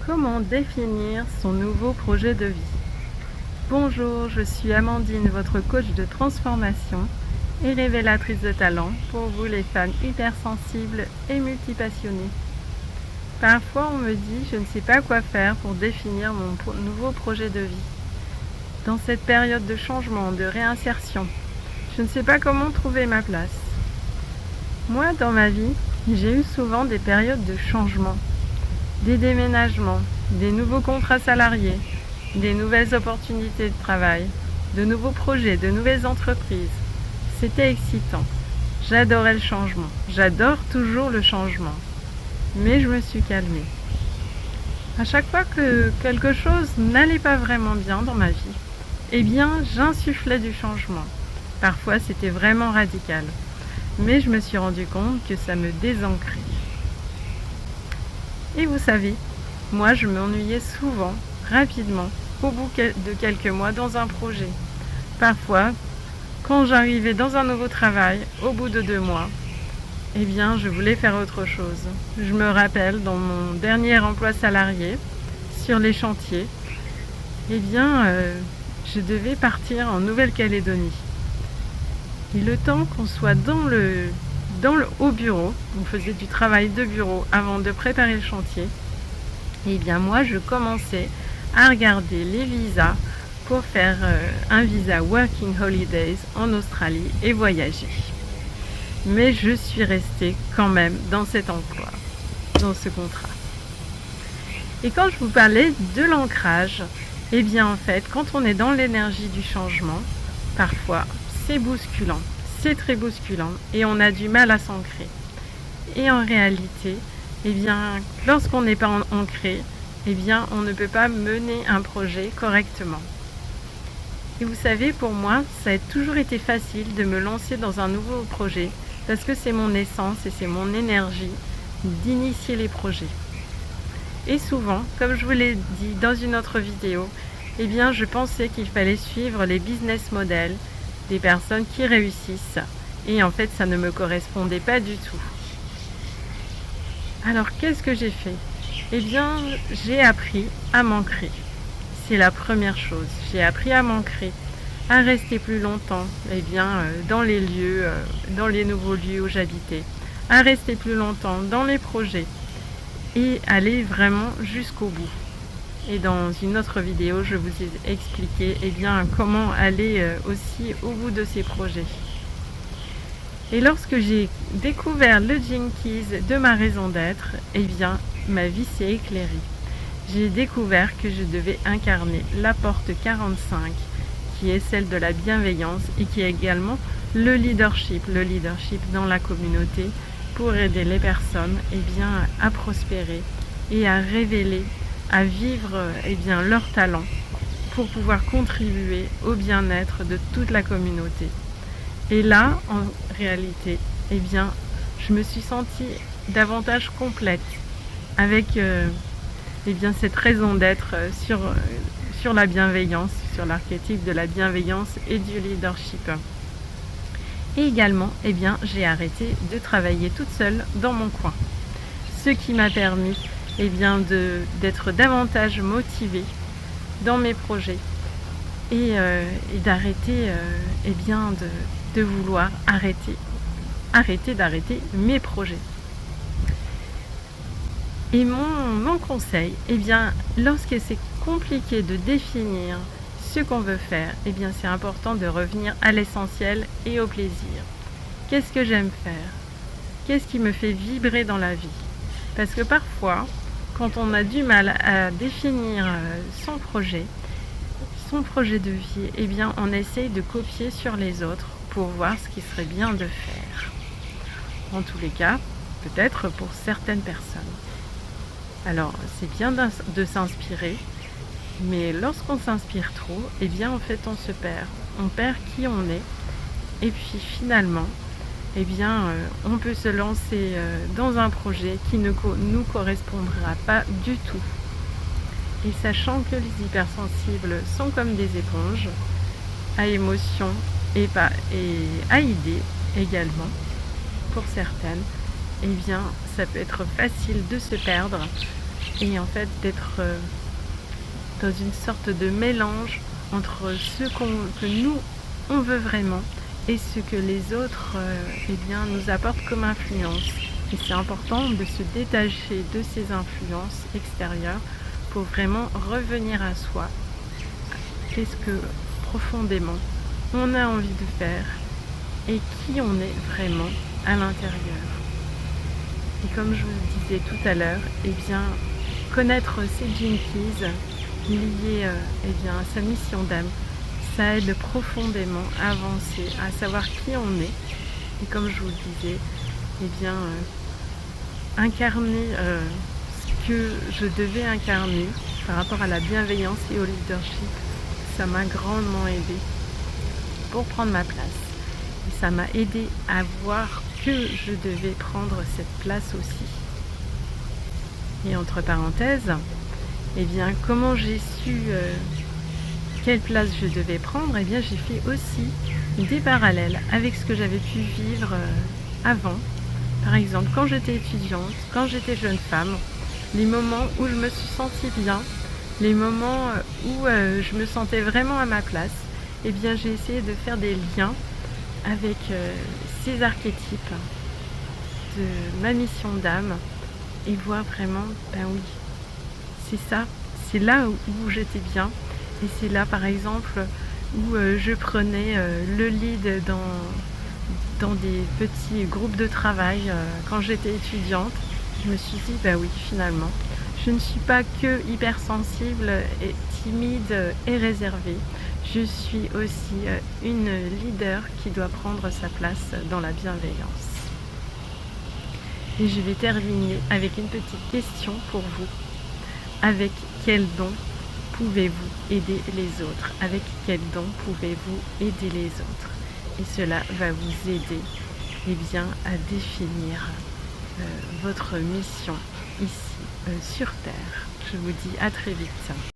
Comment définir son nouveau projet de vie? Bonjour, je suis Amandine, votre coach de transformation et révélatrice de talent pour vous les femmes hypersensibles et multipassionnées. Parfois on me dit je ne sais pas quoi faire pour définir mon nouveau projet de vie. Dans cette période de changement, de réinsertion, je ne sais pas comment trouver ma place. Moi, dans ma vie, j'ai eu souvent des périodes de changement, des déménagements, des nouveaux contrats salariés, des nouvelles opportunités de travail, de nouveaux projets, de nouvelles entreprises. C'était excitant. J'adorais le changement. J'adore toujours le changement. Mais je me suis calmée. À chaque fois que quelque chose n'allait pas vraiment bien dans ma vie, eh bien, j'insufflais du changement. Parfois, c'était vraiment radical. Mais je me suis rendu compte que ça me désancrait. Et vous savez, moi je m'ennuyais souvent, rapidement, au bout de quelques mois dans un projet. Parfois, quand j'arrivais dans un nouveau travail, au bout de 2 mois, eh bien je voulais faire autre chose. Je me rappelle, dans mon dernier emploi salarié, sur les chantiers, eh bien je devais partir en Nouvelle-Calédonie. Et le temps qu'on soit au bureau, on faisait du travail de bureau avant de préparer le chantier, et bien moi je commençais à regarder les visas pour faire un visa Working Holidays en Australie et voyager. Mais je suis restée quand même dans cet emploi, dans ce contrat. Et quand je vous parlais de l'ancrage, eh bien en fait, quand on est dans l'énergie du changement, parfois c'est bousculant, c'est très bousculant et on a du mal à s'ancrer. Et en réalité, eh bien, lorsqu'on n'est pas ancré, eh bien, on ne peut pas mener un projet correctement. Et vous savez, pour moi, ça a toujours été facile de me lancer dans un nouveau projet parce que c'est mon essence et c'est mon énergie d'initier les projets. Et souvent, comme je vous l'ai dit dans une autre vidéo, eh bien, je pensais qu'il fallait suivre les business models des personnes qui réussissent. Et en fait, ça ne me correspondait pas du tout. Alors, qu'est-ce que j'ai fait? Eh bien, j'ai appris à m'ancrer. C'est la première chose. J'ai appris à m'ancrer, à rester plus longtemps dans les lieux, dans les nouveaux lieux où j'habitais, à rester plus longtemps dans les projets et aller vraiment jusqu'au bout. Et dans une autre vidéo, je vous ai expliqué comment aller aussi au bout de ces projets. Et lorsque j'ai découvert le Gene Keys de ma raison d'être, eh bien, ma vie s'est éclairée. J'ai découvert que je devais incarner la porte 45, qui est celle de la bienveillance et qui est également le leadership dans la communauté pour aider les personnes à prospérer et à révéler, à vivre leur talent pour pouvoir contribuer au bien-être de toute la communauté. Et là, en réalité, je me suis sentie davantage complète avec cette raison d'être sur la bienveillance, sur l'archétype de la bienveillance et du leadership. Et également, j'ai arrêté de travailler toute seule dans mon coin. Ce qui m'a permis d'être davantage motivée dans mes projets et d'arrêter de vouloir arrêter d'arrêter mes projets. Et mon conseil, lorsque c'est compliqué de définir ce qu'on veut faire, c'est important de revenir à l'essentiel et au plaisir. Qu'est-ce que j'aime faire? Qu'est-ce qui me fait vibrer dans la vie? Parce que parfois, quand on a du mal à définir son projet de vie, on essaye de copier sur les autres pour voir ce qui serait bien de faire. En tous les cas, peut-être pour certaines personnes. Alors, c'est bien de s'inspirer, mais lorsqu'on s'inspire trop, en fait, on se perd. On perd qui on est. Et puis finalement, on peut se lancer dans un projet qui ne nous correspondra pas du tout. Et sachant que les hypersensibles sont comme des éponges, à émotions et à idées également, pour certaines, ça peut être facile de se perdre et en fait d'être dans une sorte de mélange entre que nous on veut vraiment et ce que les autres nous apportent comme influence. Et c'est important de se détacher de ces influences extérieures pour vraiment revenir à soi. Qu'est-ce que profondément on a envie de faire et qui on est vraiment à l'intérieur. Et comme je vous le disais tout à l'heure, connaître ces Gene Keys liées à sa mission d'âme, ça aide profondément à avancer, à savoir qui on est. Et comme je vous le disais, incarner ce que je devais incarner par rapport à la bienveillance et au leadership, ça m'a grandement aidé pour prendre ma place. Et ça m'a aidé à voir que je devais prendre cette place aussi. Et entre parenthèses, comment j'ai su quelle place je devais prendre, j'ai fait aussi des parallèles avec ce que j'avais pu vivre avant. Par exemple, quand j'étais étudiante, quand j'étais jeune femme, les moments où je me suis sentie bien, les moments où je me sentais vraiment à ma place, j'ai essayé de faire des liens avec ces archétypes de ma mission d'âme et voir vraiment, oui, c'est ça, c'est là où j'étais bien. Et c'est là, par exemple, où je prenais le lead dans des petits groupes de travail quand j'étais étudiante. Je me suis dit, oui, finalement, je ne suis pas que hypersensible et timide et réservée. Je suis aussi une leader qui doit prendre sa place dans la bienveillance. Et je vais terminer avec une petite question pour vous. Avec quel don pouvez-vous aider les autres? Avec quel don pouvez-vous aider les autres? Et cela va vous aider à définir votre mission ici sur Terre. Je vous dis à très vite.